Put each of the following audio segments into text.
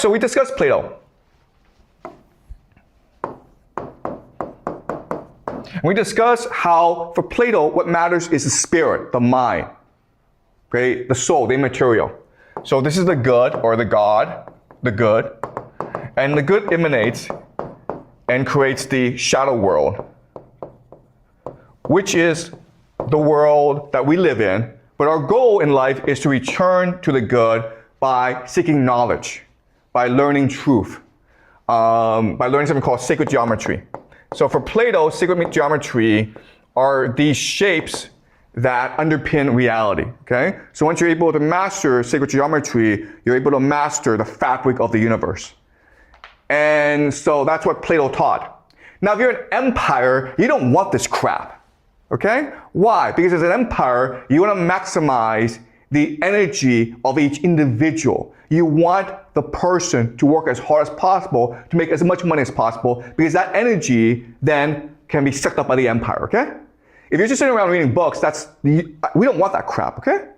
So we discussed Plato. We discussed how, for Plato, what matters is the spirit, the mind, okay? The soul, the immaterial. So this is the good, or the God, the good. And the good emanates and creates the shadow world, which is the world that we live in. But our goal in life is to return to the good by seeking knowledge, by learning truth, by learning something called sacred geometry. So for Plato, sacred geometry are these shapes that underpin reality, okay? So once you're able to master sacred geometry, you're able to master the fabric of the universe. And so that's what Plato taught. Now, if you're an empire, you don't want this crap, okay? Why? Because as an empire, you want to maximize the energy of each individual. You want the person to work as hard as possible to make as much money as possible, because that energy then can be sucked up by the empire, okay? If you're just sitting around reading books, we don't want that crap, okay?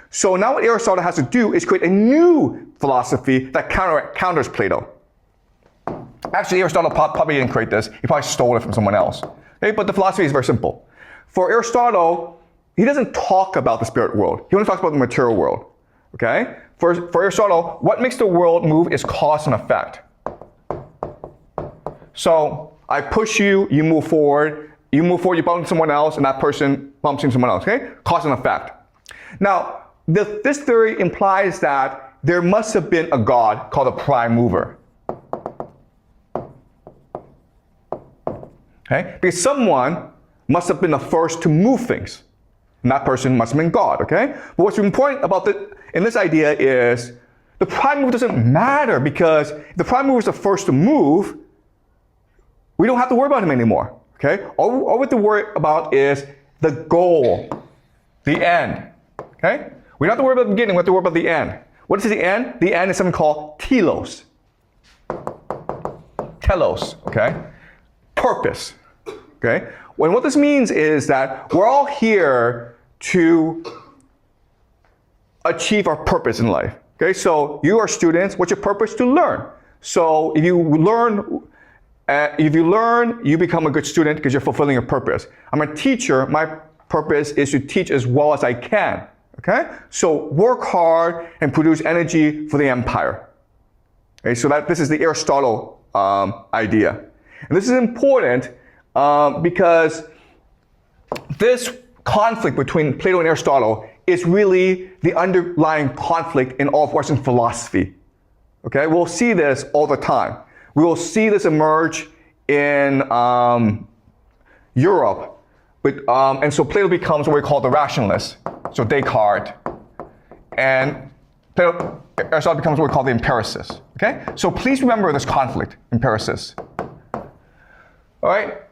So now what Aristotle has to do is create a new philosophy that counters Plato. Actually, Aristotle probably didn't create this. He probably stole it from someone else. Okay? But the philosophy is very simple. For Aristotle, he doesn't talk about the spirit world. He only talks about the material world. Okay? For Aristotle, what makes the world move is cause and effect. So I push you, you move forward, you bump into someone else, and that person bumps into someone else. Okay? Cause and effect. Now, this theory implies that there must have been a god called a prime mover. Okay? Because someone must have been the first to move things. And that person must have been God, okay? But what's important about in this idea is the prime mover doesn't matter, because if the prime mover is the first to move, we don't have to worry about him anymore, okay? All we have to worry about is the goal, the end, okay? We don't have to worry about the beginning, we have to worry about the end. What is the end? The end is something called telos. Telos, okay? Purpose, okay? And what this means is that we're all here to achieve our purpose in life. Okay, so you are students. What's your purpose? To learn. So if you learn, you become a good student because you're fulfilling your purpose. I'm a teacher. My purpose is to teach as well as I can. Okay, so work hard and produce energy for the empire. Okay, so this is the Aristotle idea, and this is important. Because this conflict between Plato and Aristotle is really the underlying conflict in all of Western philosophy. Okay, we'll see this all the time. We will see this emerge in Europe, and so Plato becomes what we call the rationalist. So Descartes, and Aristotle becomes what we call the empiricist. Okay, so please remember this conflict, empiricist. All right.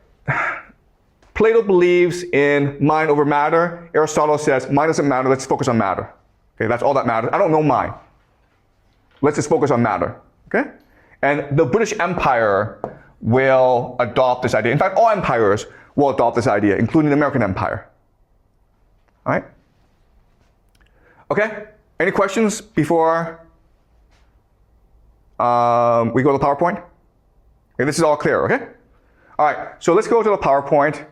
Plato believes in mind over matter. Aristotle says mind doesn't matter, let's focus on matter. Okay, that's all that matters. I don't know mind. Let's just focus on matter. Okay? And the British Empire will adopt this idea. In fact, all empires will adopt this idea, including the American Empire. All right? Okay? Any questions before we go to the PowerPoint? Okay, this is all clear, okay? All right, so let's go to the PowerPoint.